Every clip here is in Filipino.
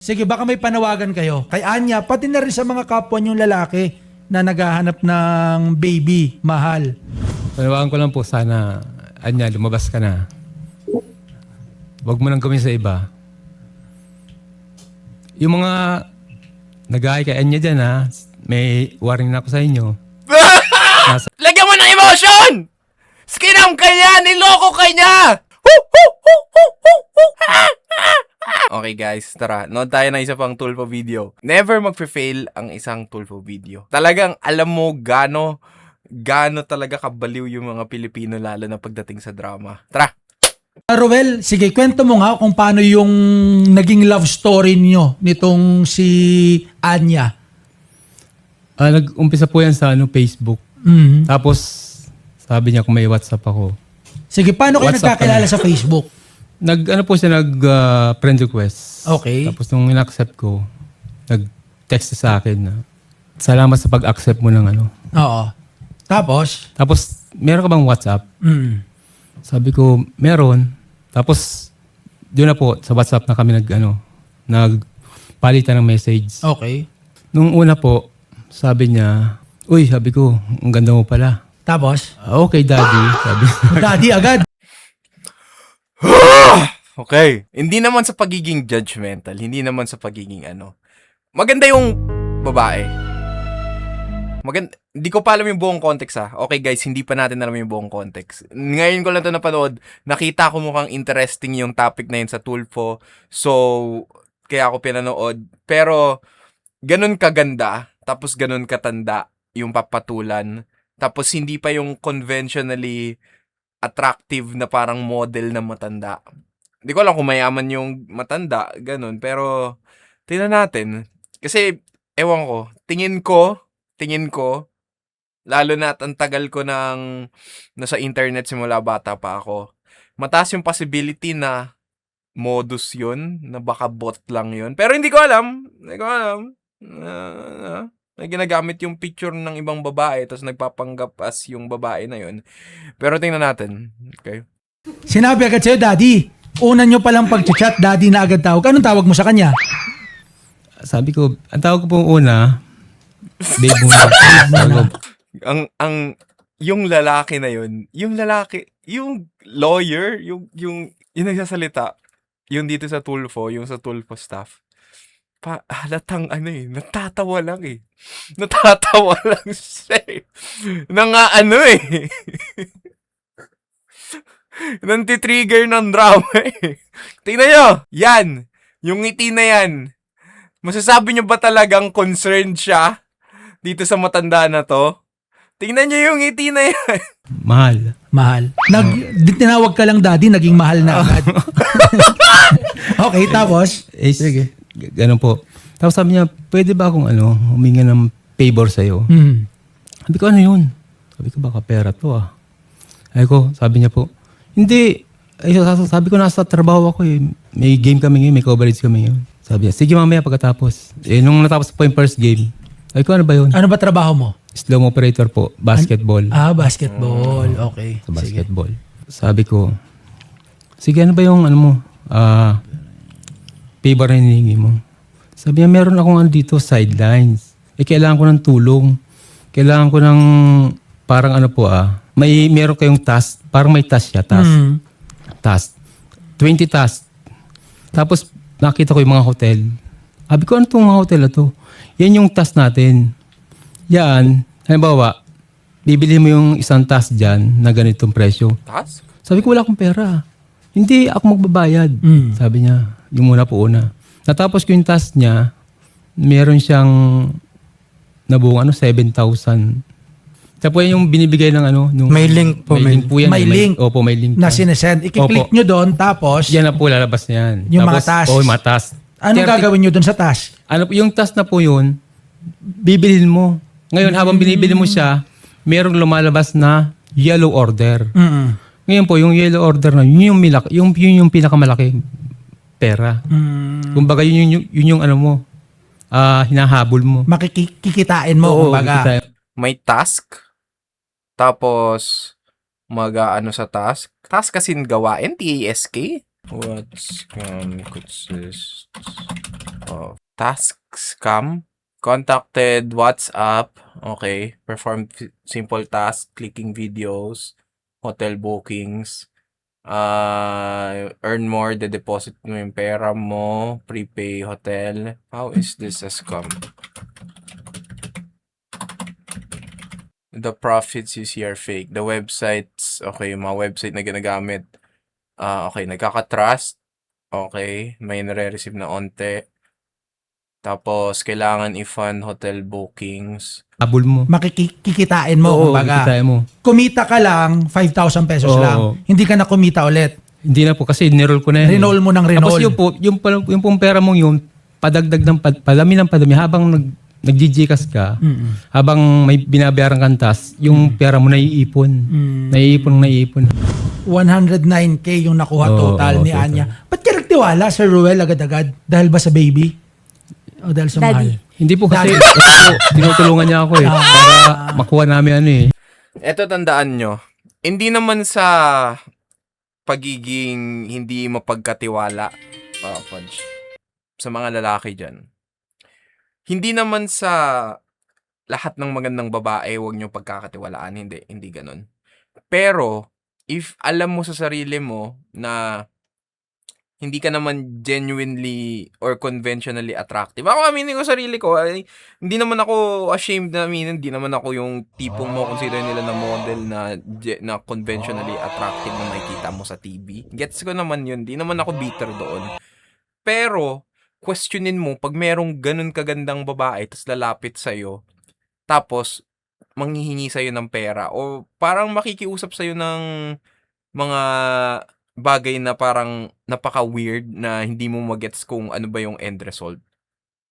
Sige, baka may panawagan kayo kay Anya, pati na rin sa mga kapwa niyong lalaki na naghahanap ng baby, mahal. Panawagan ko lang po sana, Anya, lumabas ka na. Huwag mo nang gawin sa iba. Yung mga nag-aay kay Anya dyan ha, may warning na ako sa inyo. Lagyan mo ng emotion! Skinam ka niya! Niloko ka niya! Okay guys, tara. Nood tayo ng isa pang Tulfo video. Never magfe-fail ang isang Tulfo video. Talagang alam mo gaano talaga kabaliw yung mga Pilipino lalo na pagdating sa drama. Tara! Ruel, sige, kwento mo nga kung paano yung naging love story niyo nitong si Anya. Nag-umpisa po yan sa Facebook. Tapos, sabi niya kung may WhatsApp ako. Sige, paano kayo WhatsApp nagkakilala sa Facebook? Friend request. Okay. Tapos nung in-accept ko, nag-text sa akin na, salamat sa pag-accept mo ng ano. Oo. Tapos? Tapos, meron ka bang WhatsApp? Sabi ko, meron. Tapos, doon na po, sa WhatsApp na kami nagpalitan ng message. Okay. Nung una po, sabi niya, uy, sabi ko, ang ganda mo pala. Tapos? Okay, daddy. Sabi. Daddy agad. Okay. Hindi naman sa pagiging judgmental. Hindi naman sa pagiging Maganda yung babae. Hindi ko pa alam yung buong context ha. Okay guys, hindi pa natin alam yung buong context. Ngayon ko lang ito napanood. Nakita ko mukhang interesting yung topic na yun sa Tulfo. So, kaya ako pinanood. Pero, ganun kaganda. Tapos ganun katanda yung papatulan. Tapos hindi pa yung conventionally attractive na parang model na matanda. Hindi ko alam kung mayaman yung matanda, ganun. Pero, tingnan natin. Kasi, ewan ko, tingin ko, lalo na at ang tagal ko nasa internet simula bata pa ako, mataas yung possibility na modus yun, na baka bot lang yun. Pero hindi ko alam. Na ginagamit yung picture ng ibang babae tapos nagpapanggap as yung babae na yun. Pero tingnan natin. Okay. Sinabi agad sa'yo, Daddy. Una nyo palang pag-chat, Daddy na agad tawag. Anong tawag mo sa kanya? Sabi ko, ang tawag ko po una, babe muna. Yung lalaki na yun, yung lawyer, yung nagsasalita, yung dito sa Tulfo, yung sa Tulfo staff, halatang natatawa lang eh. Natatawa lang siya eh. Nanti-trigger ng drama eh. Tingnan nyo, yan, yung ngiti na yan. Masasabi nyo ba talagang concerned siya dito sa matanda na to? Tingnan nyo yung ngiti na yan. Mahal. Tinawag ka lang, Daddy, naging mahal na agad. Okay, tapos? Sige. Ganun po. Tapos sabi niya, pwede ba akong huminga ng favor sa'yo? Sabi ko, ano yun? Sabi ko, baka pera to ah. Sabi niya po, hindi. Sabi ko, nasa trabaho ako eh. May game kami ngayon, may coverage kami ngayon. Sabi niya, sige mamaya pagkatapos. Nung natapos po yung first game, sabi ko, ano ba yun? Ano ba trabaho mo? Slow operator po, basketball. Basketball. Okay. Sa basketball. Sige. Sabi ko, sige, ano ba yung favor na hinihingi mo? Sabi niya, meron akong dito, sidelines. Kailangan ko ng tulong. Kailangan ko ng parang meron kayong task. Parang may task siya, task. 20 task. Tapos, nakita ko yung mga hotel. Sabi ko, ano itong mga hotel na to? Yan yung task natin. Yan, halimbawa, bibili mo yung isang task dyan na ganitong presyo. Task? Sabi ko, wala akong pera. Hindi, ako magbabayad. Sabi niya, yung muna po una. Natapos ko yung task niya, meron siyang nabuong 7,000. Tapos yung binibigay ng may link po. May link po yan. May link. Opo, may link. Na sinesend. I-click nyo doon, tapos Yan na po, lalabas na yan. Yung tapos, mga task. yung mga task. Anong gagawin nyo doon sa task? Yung task na po yun, bibilhin mo. Ngayon, habang binibili mo siya, merong lumalabas na yellow order. Ngayon po, yung yellow order na, yun yung pinakamalaki pera. Kumbaga, yun yung hinahabol mo. Makikitain mo, Oo, kumbaga. May task, tapos sa task. Task kasing gawain, TASK. What's consist Task scam. Contacted WhatsApp. Okay. Perform simple task. Clicking videos. Hotel bookings. Earn more. De-deposit mo yung pera mo. Prepay hotel. How is this a scam? The profits you see are fake. The websites, okay, yung mga website na ginagamit, okay, nagkaka-trust, okay, may nare-receive na onte. Tapos, kailangan i-fund hotel bookings. Habol mo. Makikitain mo, Oo, kumbaga. kikitain mo. Kumita ka lang, 5,000 pesos Oo. lang. Hindi ka na kumita ulit. Hindi na po kasi nirol ko na yan. Rinol mo ng rinol. Tapos yung pong pera mong yun, padagdag ng padami ng padami habang nag-GCash ka, habang may binabayaran kang task, yung pera mo naiipon. Naiipon. 109K yung nakuha Oo, total ni total. Anya. Ba't ka nagtiwala, Sir Ruel, agad-agad? Dahil ba sa baby? O dahil sa Daddy. mahal? Hindi po kasi tinutulungan niya ako para makuha namin Eto, tandaan nyo, hindi naman sa pagiging hindi mapagkatiwala, Punch, sa mga lalaki dyan. Hindi naman sa lahat ng magandang babae, huwag nyo pagkakatiwalaan. Hindi ganun. Pero, if alam mo sa sarili mo na hindi ka naman genuinely or conventionally attractive. Ako, aminin ko sarili ko, ay, hindi naman ako ashamed na aminin, hindi naman ako yung tipong mo consider nila na model na conventionally attractive na makikita mo sa TV. Gets ko naman yun, hindi naman ako bitter doon. Pero, questionin mo, pag merong ganun kagandang babae, tapos lalapit sa'yo, tapos, manghihingi sa'yo ng pera, o parang makikiusap sa'yo ng mga bagay na parang napaka-weird na hindi mo magets kung ano ba yung end result.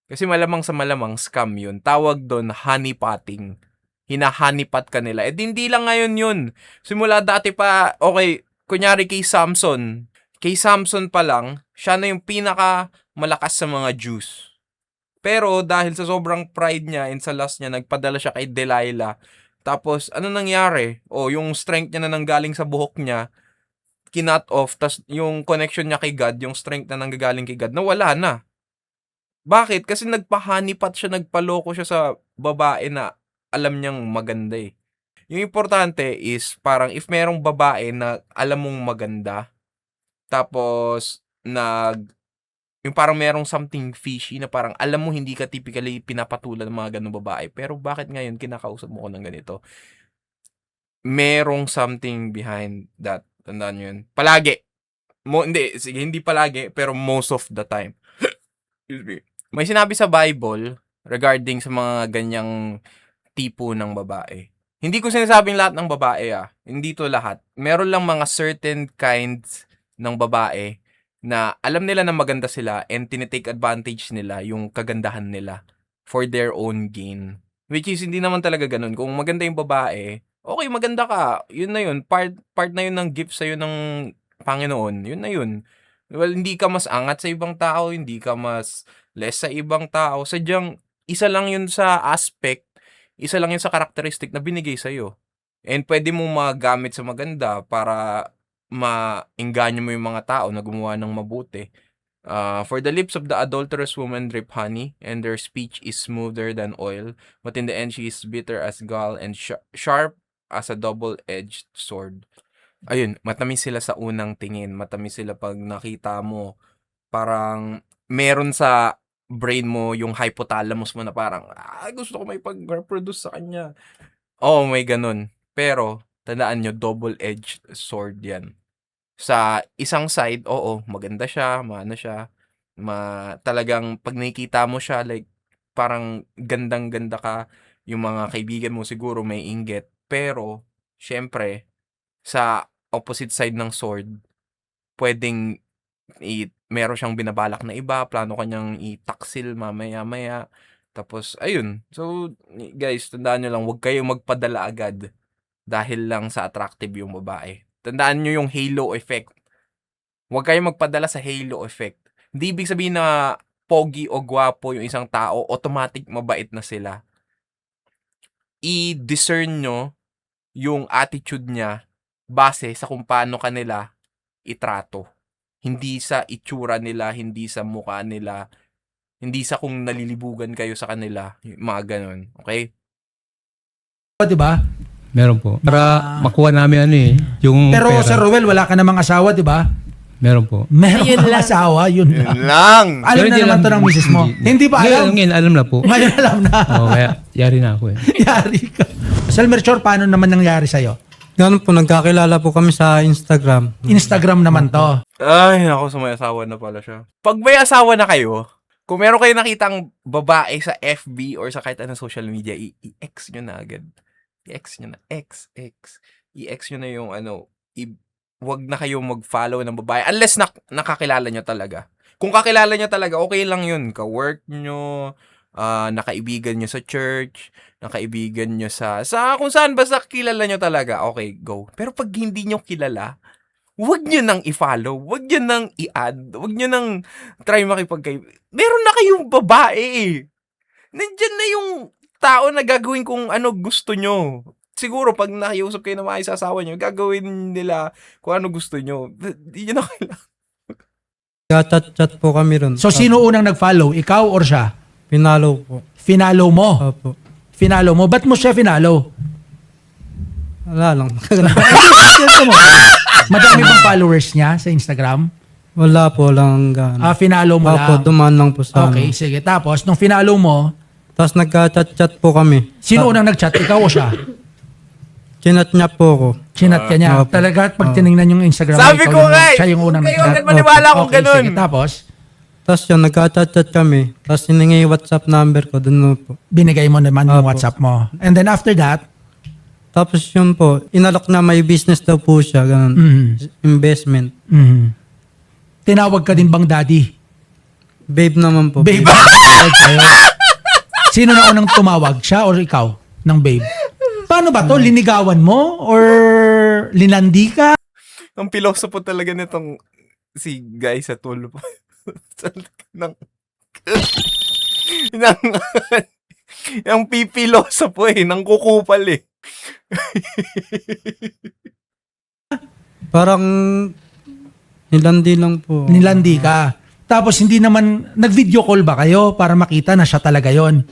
Kasi malamang sa malamang, scam yun. Tawag doon, honeypotting. Hina-honeypot ka nila. Hindi lang ngayon yun. Simula dati pa, okay, kunyari kay Samson. Kay Samson pa lang, siya na yung pinaka malakas sa mga Jews. Pero dahil sa sobrang pride niya and sa lust niya, nagpadala siya kay Delilah. Tapos, ano nangyari? Yung strength niya na nanggaling sa buhok niya, kinut off, tas yung connection niya kay God, yung strength na nanggagaling kay God, nawala na. Bakit? Kasi nagpa-honeypot siya, nagpaloko siya sa babae na alam niyang maganda eh. Yung importante is, parang if merong babae na alam mong maganda, tapos, yung parang merong something fishy na parang alam mo hindi ka typically pinapatulan ng mga ganung babae, pero bakit ngayon kinakausap mo ko ng ganito? Merong something behind that. Tandaan nyo yun. Palagi. Hindi palagi, pero most of the time. Excuse me. May sinabi sa Bible regarding sa mga ganyang tipo ng babae. Hindi ko sinasabing lahat ng babae Hindi to lahat. Meron lang mga certain kinds ng babae na alam nila na maganda sila and tinitake advantage nila yung kagandahan nila for their own gain. Which is, hindi naman talaga ganun. Kung maganda yung babae, okay, maganda ka. Yun na yun. Part na yun ng gift sa'yo ng Panginoon. Yun na yun. Well, hindi ka mas angat sa ibang tao, hindi ka mas less sa ibang tao. Sadyang, isa lang yun sa aspect, isa lang yun sa karakteristik na binigay sa'yo. And pwede mong magamit sa maganda para maengganyo mo yung mga tao na gumawa ng mabuti. For the lips of the adulterous woman drip honey, and their speech is smoother than oil, but in the end she is bitter as gall and sharp as a double-edged sword. Ayun, matamis sila sa unang tingin. Matamis sila pag nakita mo. Parang meron sa brain mo yung hypothalamus mo na parang, gusto ko may pag-reproduce sa kanya. Oo, may ganun. Pero, tandaan nyo, double-edged sword yan. Sa isang side, oo, maganda siya, maano siya, talagang pag nakikita mo siya, like, parang gandang-ganda ka, yung mga kaibigan mo siguro may inggit. Pero, syempre, sa opposite side ng sword, pwedeng meron siyang binabalak na iba, plano kanyang itaksil mamaya-maya. Tapos, ayun. So, guys, tandaan nyo lang, huwag kayong magpadala agad dahil lang sa attractive yung babae. Tandaan nyo yung halo effect. Huwag kayong magpadala sa halo effect. Hindi ibig sabihin na pogi o gwapo yung isang tao, automatic mabait na sila. I-discern nyo yung attitude niya base sa kung paano kanila itrato. Hindi sa itsura nila, hindi sa mukha nila, Hindi sa kung nalilibugan kayo sa kanila, yung mga ganon. Okay? Di ba? Meron po. Para makuha namin yung Pero pera. Sir Ruel, wala ka namang asawa, di ba? Meron po. Meron Ayun kang lang. asawa, yun lang. Yun lang! Alam Pero na hindi naman alam- to ng misis mo. Hindi ba alam? Ngayon, alam na po. Ngayon alam na. Kaya yari na ako Yari ka. Sir Melchor, paano naman nangyari sa'yo? Ganun po, nagkakilala po kami sa Instagram. Instagram naman to. Ay, ako sa may asawa na pala siya. Pag may asawa na kayo, kung meron kayo nakitang babae sa FB or sa kahit anong social media, i-X nyo na agad. I-X nyo na. X. I-X nyo na yung wag na kayong mag-follow ng babae unless nakakilala nyo talaga. Kung kakilala nyo talaga, okay lang yun. Ka-work nyo, nakaibigan nyo sa church, nakaibigan nyo sa kung saan basta kilala nyo talaga, okay, go. Pero pag hindi nyo kilala, wag nyo nang i-follow, wag nyo nang i-add, wag nyo nang try makipagkay. Meron na kayong babae eh. Nandyan na yung tao na gagawin kung ano gusto nyo. Siguro pag nakiusap kayo na maayos sa asawa nyo, gagawin nila kung ano gusto nyo. Hindi nyo na kailangan. Chat po kami ron. So, sino unang nag-follow? Ikaw or siya? Pinalo po. Finalo mo. Opo. Finalo mo. Ba't mo siya finalo? Wala lang. Kwento mo. Madami bang followers niya sa Instagram? Wala po lang gano'n. Finalo mo Opo, lang. dumaan lang po sa Okay, sige. Tapos, nung finalo mo, Tapos nagka-chat po kami. sino unang nag-chat? Ikaw o siya? Chinat niya po ako. Chinat ka niya. Opo. Talaga, pag tinignan yung Instagram, Sabi ikaw ko yung- nga eh, siya yung unang kayo nag-chat. agad maniwala kung Okay, ganun. sige. Tapos, Tapos yun, nagka-chat kami. Tapos hiningi yung WhatsApp number ko. Doon na po. binigay mo naman yung Opo. WhatsApp mo. And then after that, Tapos yun po, inalok na may business daw po siya. Ganun. Investment. tinawag ka din bang daddy? Babe naman po. Babe. Tawag sa'yo. Sino na unang tumawag? Siya or ikaw? Ng babe? Paano ba to? Linigawan mo? Or linandi ka? Ang pilosopo talaga nitong si guy sa tulpo. ng yung pipilosopo nang kukupal eh. Parang nilandi lang po. Nilandi ka. Tapos hindi naman, nag-video call ba kayo para makita na siya talaga yon?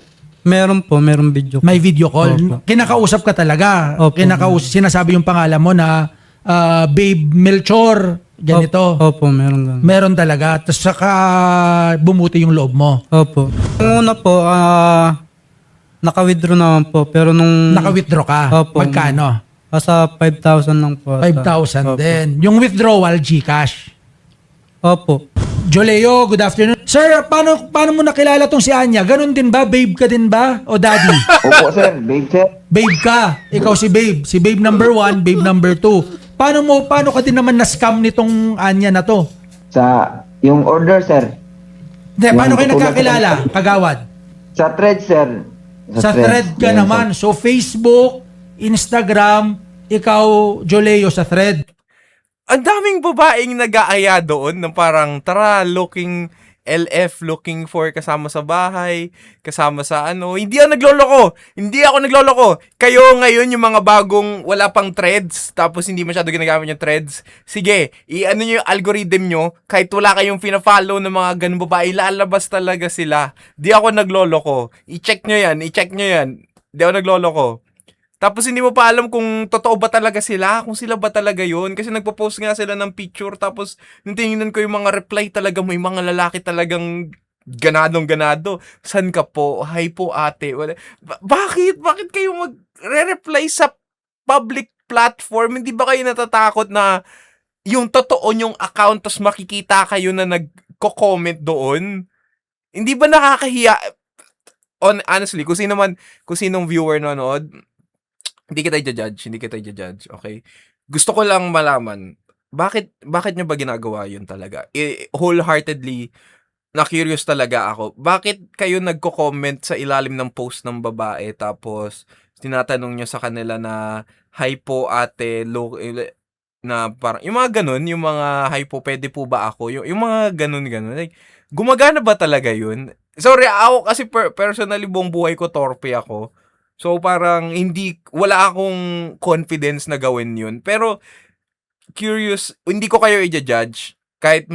Meron po, meron video. May video call. Opo. Kinakausap ka talaga. Opo. Sinasabi yung pangalan mo na Babe Melchor. Ganito. Opo, meron ganun. Meron talaga. Tapos saka bumuti yung loob mo. Opo. Nung una po, naka-withdraw naman po. Pero nung... Naka-withdraw ka. Opo. Magkano? Sa 5,000 lang po. 5,000 Opo. din. Yung withdrawal, GCash. Opo. Joleo, good afternoon. Sir, paano mo nakilala tong si Anya? Ganun din ba? Babe ka din ba? O daddy? Opo, sir. Babe, sir. Babe ka. Ikaw si Babe. Si Babe number 1, Babe number 2. Paano ka din naman na-scam nitong Anya na to? Yung order, sir. Hindi, paano kayo katulad nagkakilala? Kagawad. Sa thread, sir. Sa thread ka Yan, naman. So, Facebook, Instagram, ikaw, Joleo, sa thread. Ang daming babaeng nag-aaya doon ng parang tara looking looking for kasama sa bahay, kasama sa Hindi ako nagloloko. Kayo ngayon yung mga bagong wala pang threads, tapos hindi masyado ginagamit yung threads. Sige, i-ano nyo yung algorithm nyo, kahit wala kayong fina-follow ng mga ganung babae, lalabas talaga sila. Di ako nagloloko. I-check nyo yan. Di ako nagloloko. Tapos hindi mo pa alam kung totoo ba talaga sila, kung sila ba talaga yun. Kasi nagpo-post nga sila ng picture, tapos nung tingnan ko yung mga reply talaga, may mga lalaki talagang ganadong-ganado. San ka po? Hi po ate. Bakit? Bakit kayo mag-reply sa public platform? Hindi ba kayo natatakot na yung totoo nyong account, tapos makikita kayo na nagko-comment doon? Hindi ba nakakahiya? Honestly, kung sinong viewer nanonood, hindi kita i-judge, okay? Gusto ko lang malaman, bakit nyo ba ginagawa yun talaga? Wholeheartedly, na-curious talaga ako. Bakit kayo nagko-comment sa ilalim ng post ng babae, tapos tinatanong nyo sa kanila na, hi po ate, na parang, yung mga ganun, yung mga, hi po, pwede po ba ako? Yung mga ganun. Like, gumagana ba talaga yun? Sorry, ako kasi personally, buong buhay ko, torpe ako. So parang wala akong confidence na gawin yun. Pero curious, hindi ko kayo i-judge. Kahit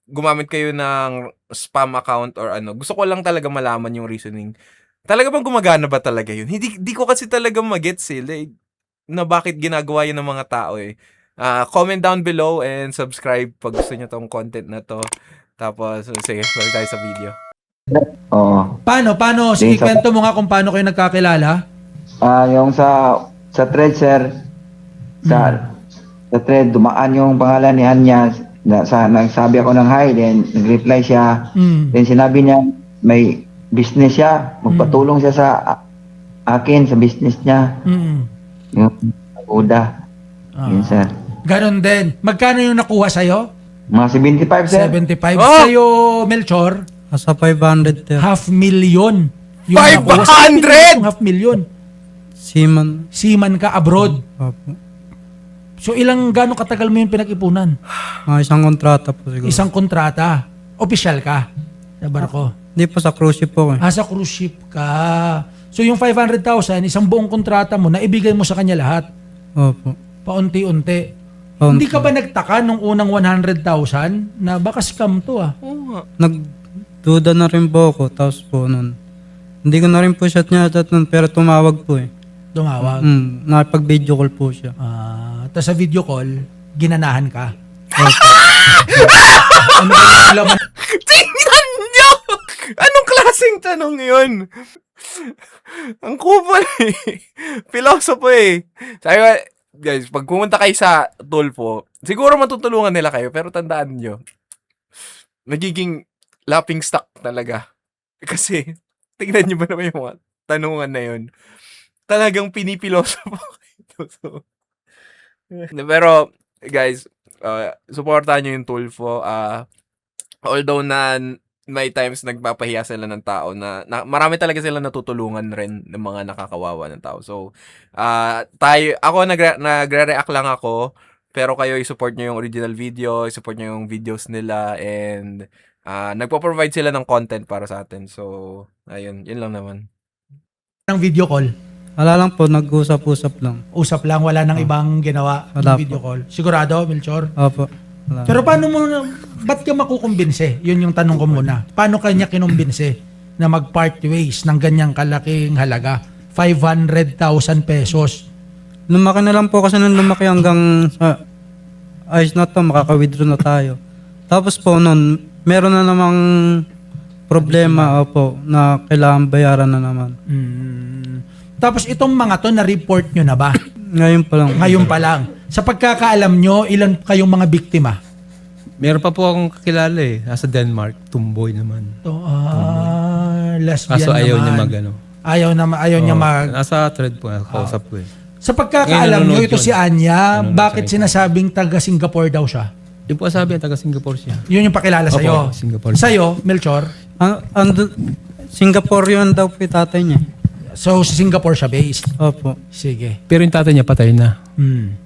gumamit kayo ng spam account or ano. Gusto ko lang talaga malaman yung reasoning. Talaga bang gumagana ba talaga yun? Hindi ko kasi talaga magets like, na bakit ginagawa yun ng mga tao eh. Comment down below and subscribe pag gusto nyo tong content na to. Tapos, sige, balik tayo sa video. Oo. Paano? Sige, Sa- kwento mo nga kung paano kayo nagkakilala. Yung sa thread, sir, sa thread, dumaan yung pangalan ni Anya. Nagsabi ako ng hi, then nag-reply siya. Then sinabi niya, may business siya. Magpatulong siya sa akin, sa business niya. Yung Uda. Yun, sir. Ganon din. Magkano yung nakuha sa'yo? Mga 75, sir. 75. Oh! Sa'yo, Melchor, Nasa 500, sir. 500,000. Yung 500! nakuha. Saan pinili yung 500,000? Seaman. Seaman ka abroad. Opo. So gano'ng katagal mo yung pinag-ipunan? Mga isang kontrata po siguro. Isang kontrata. Official ka sa barko. Hindi po sa cruise ship po. Sa cruise ship ka. So yung 500,000, isang buong kontrata mo, naibigay mo sa kanya lahat. Opo. Paunti-unti. Paunti. Hindi ka ba nagtaka nung unang 100,000 na baka scam to Nagduda na rin po ako. Tapos po nun. Hindi ko na rin po chat niya nun, pero tumawag po eh. Tumawag. Nakipag-video call po siya. Tapos sa video call, ginanahan ka. Opo. Ano ba yung laman? Tingnan nyo! Anong klaseng tanong yun? Ang kupal eh. Pilosopo eh. Sabi ko, guys, pag pumunta kayo sa Tulfo, siguro matutulungan nila kayo, pero tandaan nyo, nagiging laughing stock talaga. Kasi, tingnan nyo ba naman yung mga tanungan na yun? Talagang pinipilosopo kayo. So, pero, guys, supportahan nyo yung Tulfo. Although na may times nagpapahiya sila ng tao na marami talaga sila natutulungan rin ng mga nakakawawa ng tao. So, ako nagre-react lang ako, pero kayo i-support nyo yung original video, i-support nyo yung videos nila, and nagpo-provide sila ng content para sa atin. So, ayun, yun lang naman. Ng video call. Wala lang po, nag-usap-usap lang. Usap lang, wala nang ibang ginawa ng Wala video po. call. Sigurado, Melchor? Opo. Wala. Pero paano mo, ba't ka makukumbinse? Yun yung tanong ko muna. Paano kanya kinumbinse na mag-part ways ng ganyang kalaking halaga? 500,000 pesos. Lumaki na lang po kasi nung lumaki hanggang sa ayos na to, makaka-withdraw na tayo. Tapos po nun, meron na namang problema opo, na kailangan bayaran na naman. Tapos itong mga to, na-report nyo na ba? Ngayon pa lang. Ngayon pa lang. Sa pagkakaalam nyo, ilan kayong mga biktima? Meron pa po akong kakilala eh. Nasa Denmark. Tumboy naman. Lesbian Kaso ayaw niya naman. Ayaw niya mag... Nasa thread po. Kausap ko eh. Sa pagkakaalam Ngayon, nyo, nanonood ito yun. si Anya, Nanonood bakit sa sinasabing taga Singapore daw siya? Yung po sabi, taga Singapore siya. Yun yung pakilala sa'yo. Opo, Singapore. Sa'yo, Melchor? Singaporean daw po yung tatay niya. So, sa Singapore siya based. Opo. Sige. Pero yung tatay niya patay na.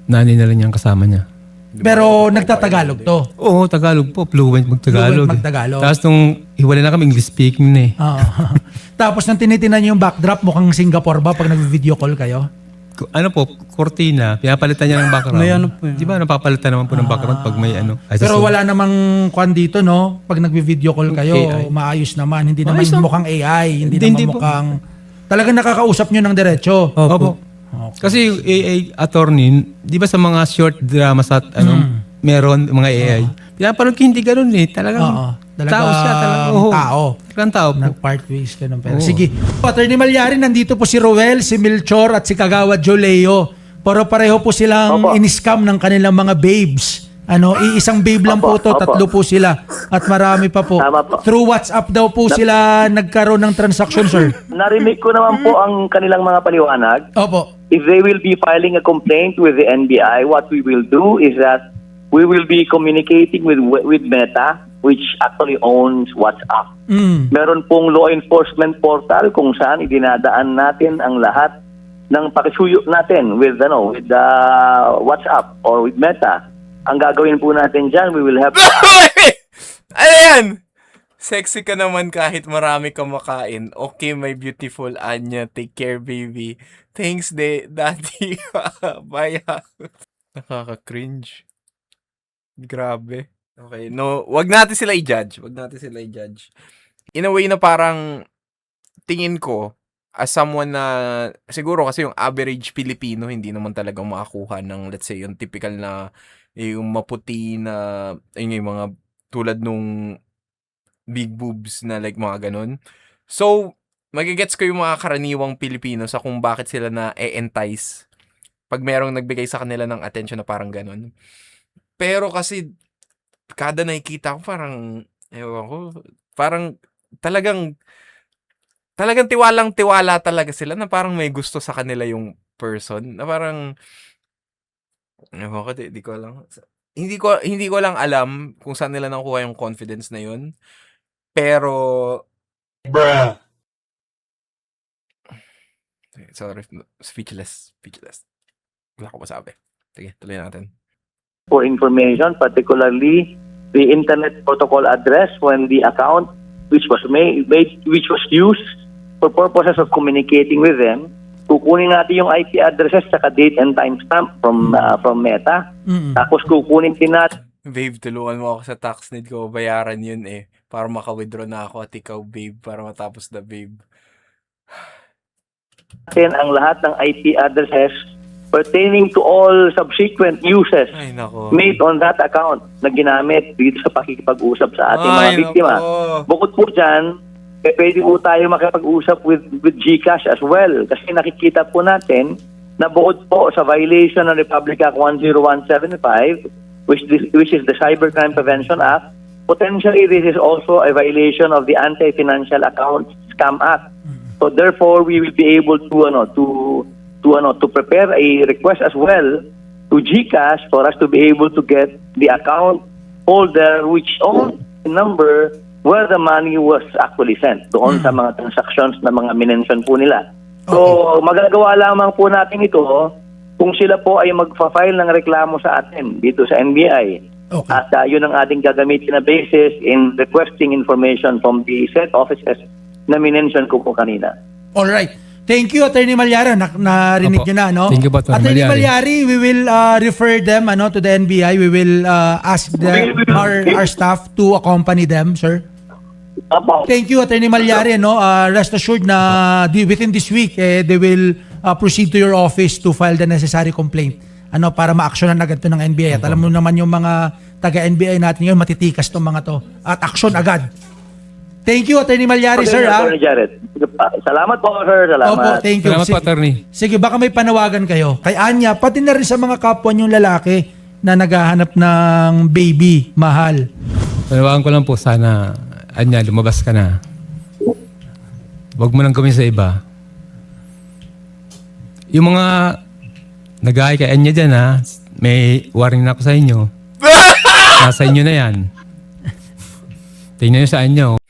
Nanay na rin niyang kasama niya. Pero nagtatagalog to. Oo, Tagalog po. Fluent mag-Tagalog. Fluent mag-Tagalog. Tapos nung hiwalay na kami, English speaking na eh. Oo. Tapos nang tinitinan niyo yung backdrop, mukhang Singapore ba pag nag-video call kayo? Ano po, cortina, pinapalitan niya ng background. May ano po yun. Di ba napapalitan naman po ng background pag may ano. Ay, Pero sa- wala namang kwan dito, no? Pag nag-video call kayo, AI. maayos naman. Hindi naman Maayos mukhang AI. Hindi Hindi naman po. mukhang... Talagang nakakausap nyo ng diretso. Opo. Kasi yung AI attorney, di ba sa mga short dramas at meron mga AI, pinapanood ko hindi ganun eh. Talagang Oo. tao siya. Talagang tao. Talagang tao po. Nag-part ways ka ng pera. Sige. Attorney Malyari, nandito po si Roel, si Melchor at si Kagawad Joleo. Pero pareho po silang in-scam ng kanilang mga babes. Iisang babe lang po to, tatlo po sila. At marami pa po. Tama po. Through WhatsApp daw po sila nagkaroon ng transaction, sir. Narinig ko naman po ang kanilang mga paliwanag. Opo. If they will be filing a complaint with the NBI, what we will do is that we will be communicating with Meta, which actually owns WhatsApp. Meron pong law enforcement portal kung saan idinadaan natin ang lahat ng pakisuyo natin with WhatsApp or with Meta. Ang gagawin po natin dyan, we will have... Ayan! Sexy ka naman kahit marami kang makain. Okay, my beautiful Anya. Take care, baby. Thanks, daddy. Bye. Nakaka-cringe. Grabe. Okay, no, wag natin sila i-judge. Wag natin sila i-judge. In a way na parang tingin ko as someone na siguro kasi yung average Pilipino hindi naman talagang makakuha ng let's say yung typical na yung maputi na yung mga tulad nung big boobs na like mga ganun. So, magigets ko yung mga karaniwang Pilipino sa kung bakit sila na e-entice pag merong nagbigay sa kanila ng attention na parang ganun. Pero kasi kada nakikita ko parang ewan ko, parang talagang tiwalang-tiwala talaga sila na parang may gusto sa kanila yung person na parang ewan ko, di ko alam. Hindi ko lang alam kung saan nila nakuha yung confidence na yun. Pero sorry, speechless. Wala ko masabi. Sige, tuloy natin. For information, particularly the internet protocol address when the account which was used for purposes of communicating with them, kukunin natin yung IP addresses saka date and timestamp from Meta. Tapos kukunin din natin Babe, tulungan mo ako sa tax need ko. Bayaran yun eh. Para maka-withdraw na ako at ikaw, babe. Para matapos na, babe. ang lahat ng IP addresses pertaining to all subsequent uses Ay, nako. made on that account na ginamit dito sa pakikipag-usap sa ating mga Ay, biktima. nako. Bukod po dyan, pwede po tayo makipag-usap with GCash as well kasi nakikita po natin na bukod po sa violation ng Republic Act 10175 which is the Cybercrime Prevention Act, potentially this is also a violation of the Anti-Financial Account Scam Act. So therefore, we will be able to prepare a request as well to GCash for us to be able to get the account holder which owns the number where the money was actually sent doon sa mga transactions na mga minention po nila. So magagawa lamang po natin ito kung sila po ay magfa-file ng reklamo sa atin dito sa NBI. Okay. At yun ang ating gagamitin na basis in requesting information from the said offices na minention ko po kanina. All right. Thank you, Attorney Malyari. Narinig Opo. nyo na, no? Thank you po, Attorney Malyari, we will refer them to the NBI. We will ask our staff to accompany them, sir. Apo. Thank you, Attorney Malyari. No? Rest assured na within this week, they will proceed to your office to file the necessary complaint para ma-actionan agad to ng NBI. At alam mo naman yung mga taga-NBI natin ngayon, matitikas tong mga to. At action agad. Thank you, Attorney Malyari, sir. Attorney Jared. Salamat po, sir. Salamat. Opo, thank you. Salamat po, attorney. Sige, baka may panawagan kayo. Kay Anya, pati na rin sa mga kapwa niyong lalaki na naghahanap ng baby, mahal. Panawagan ko lang po sana, Anya, lumabas ka na. Huwag mo nang gawin sa iba. Yung mga nag-aay kay Anya dyan ha, may warning na ako sa inyo. Nasa inyo na yan. Tingnan nyo sa inyo.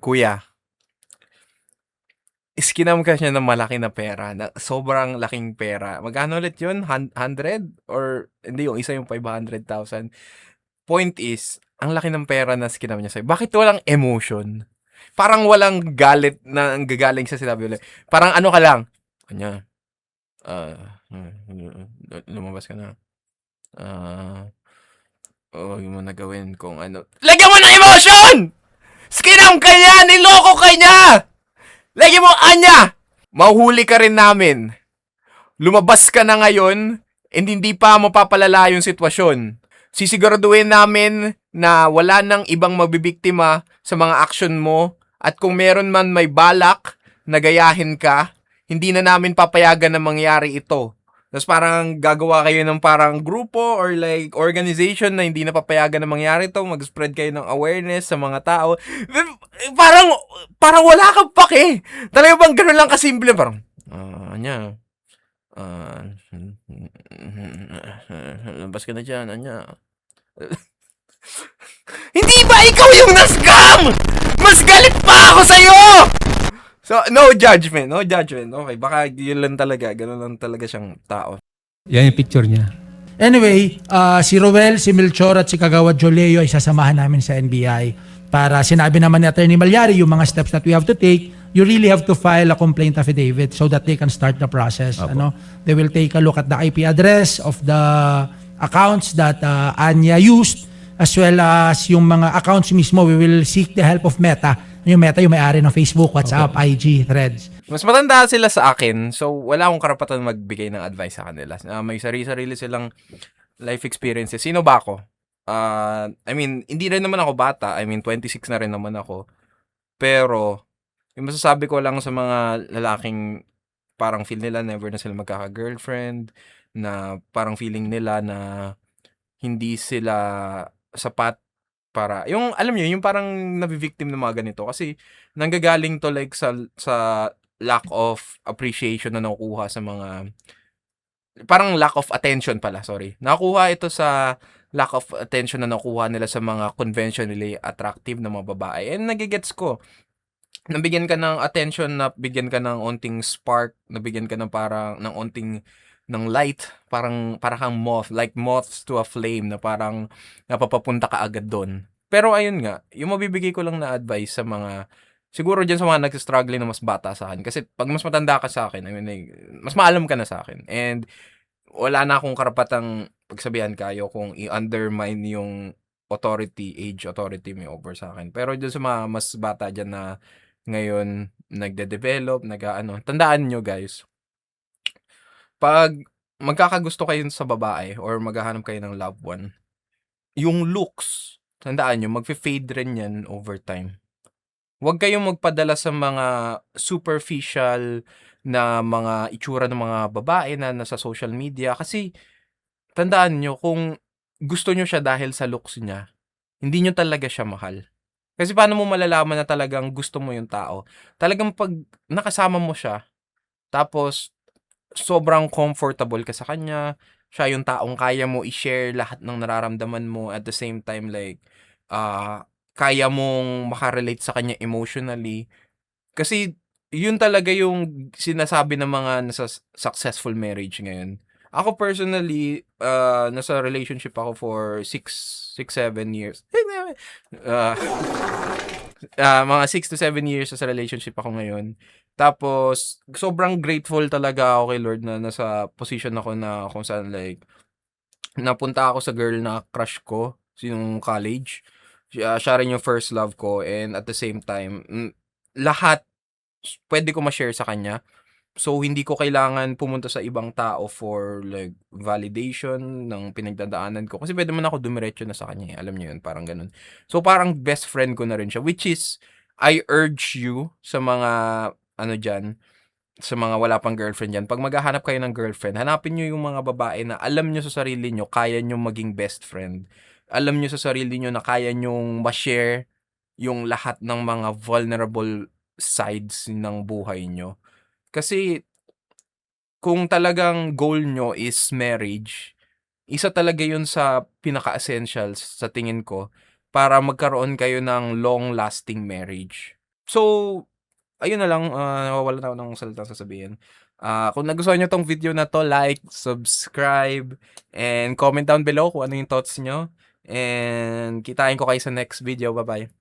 Kuya, iskinam ka siya ng malaki na pera, na sobrang laking pera. Magkano ulit yun? 100? Or, hindi, yung isa yung 500,000. Point is, ang laki ng pera na skinam niya sa'yo. Bakit walang emotion? Parang walang galit na ang gagaling sa sinabi ulit. Parang ano ka lang, kanya, lumabas ka na. Huwag mo na gawin kung ano. Lagyan mo ng emotion! Skinam ka niya! Niloko ka niya! Lagyan mo, Anya! Mahuhuli ka rin namin. Lumabas ka na ngayon, and hindi pa mapapalala yung sitwasyon. Sisiguraduhin namin na wala nang ibang mabibiktima sa mga action mo, at kung meron man may balak na gayahin ka, hindi na namin papayagan na mangyari ito. Tapos parang gagawa kayo ng parang grupo or like organization na hindi na papayagan na mangyari ito. Mag-spread kayo ng awareness sa mga tao. Parang wala kang pake. Talaga bang gano'n lang kasimple? Parang, Anya, labas ka na dyan, Anya. Hindi ba ikaw yung na-scam? Mas galit pa ako sa'yo! So, no judgment. Okay, baka yun lang talaga. Ganun lang talaga siyang tao. Yan yung picture niya. Anyway, si Roel, si Melchor at si Kagawad Joleo ay sasamahan namin sa NBI para sinabi naman ni Attorney Malyari yung mga steps that we have to take. You really have to file a complaint affidavit so that they can start the process. They will take a look at the IP address of the accounts that Anya used. as well as yung mga accounts mismo, we will seek the help of Meta. Yung Meta, yung may-ari ng Facebook, WhatsApp, IG, Threads. Mas matanda sila sa akin, so wala akong karapatan magbigay ng advice sa kanila. May sarili-sarili silang life experiences. Sino ba ako? I mean, hindi rin naman ako bata. I mean, 26 na rin naman ako. Pero, yung masasabi ko lang sa mga lalaking parang feel nila never na sila magkaka-girlfriend, na parang feeling nila na hindi sila sapat para, yung alam niyo, yung parang nabi-victim ng mga ganito. Kasi nanggagaling to like sa lack of appreciation na nakukuha sa mga, parang lack of attention pala, sorry. Nakuha ito sa lack of attention na nakuha nila sa mga conventionally attractive na mga babae. And nagigets ko. Nabigyan ka ng attention, nabigyan ka ng onting spark, nabigyan ka ng parang ng onting ng light, para kang moth, like moths to a flame na parang napapapunta ka agad doon. Pero ayun nga, yung mabibigay ko lang na advice sa mga, siguro dyan sa mga nagsistruggle na mas bata sa akin. Kasi pag mas matanda ka sa akin, I mean, like, mas maalam ka na sa akin. And wala na akong karapatang pagsabihan kayo kung i-undermine yung age authority may over sa akin. Pero dyan sa mga mas bata dyan na ngayon nagde-develop, tandaan nyo guys, pag magkakagusto kayo sa babae or maghahanap kayo ng loved one, yung looks, tandaan nyo, magfe-fade rin yan over time. Huwag kayong magpadala sa mga superficial na mga itsura ng mga babae na nasa social media kasi tandaan nyo, kung gusto nyo siya dahil sa looks niya, hindi nyo talaga siya mahal. Kasi paano mo malalaman na talagang gusto mo yung tao? Talagang pag nakasama mo siya, tapos sobrang comfortable ka sa kanya, siya yung taong kaya mo i-share lahat ng nararamdaman mo, at the same time like kaya mong makarelate sa kanya emotionally. Kasi yun talaga yung sinasabi ng mga nasa successful marriage ngayon. Ako personally, nasa relationship ako for 6-7 years. Mga 6 to 7 years sa relationship ako ngayon. Tapos, sobrang grateful talaga ako kay Lord na nasa position ako na kung saan like, napunta ako sa girl na crush ko, yung college. Siya rin yung first love ko, and at the same time, lahat pwede ko ma-share sa kanya. So, hindi ko kailangan pumunta sa ibang tao for like validation ng pinagdadaanan ko. Kasi pwede man ako dumiretso na sa kanya. Alam niyo yun, parang ganun. So, parang best friend ko na rin siya. Which is, I urge you sa mga, sa mga wala pang girlfriend dyan. Pag maghahanap kayo ng girlfriend, hanapin nyo yung mga babae na alam nyo sa sarili nyo, kaya nyo maging best friend. Alam nyo sa sarili nyo na kaya nyong ma-share yung lahat ng mga vulnerable sides ng buhay nyo. Kasi kung talagang goal nyo is marriage, isa talaga yun sa pinaka-essentials sa tingin ko para magkaroon kayo ng long-lasting marriage. So, ayun na lang, nawawala na ako ng salita sasabihin. Kung nagustuhan nyo tong video na to, like, subscribe, and comment down below kung ano yung thoughts nyo. And kitain ko kayo sa next video. Bye-bye.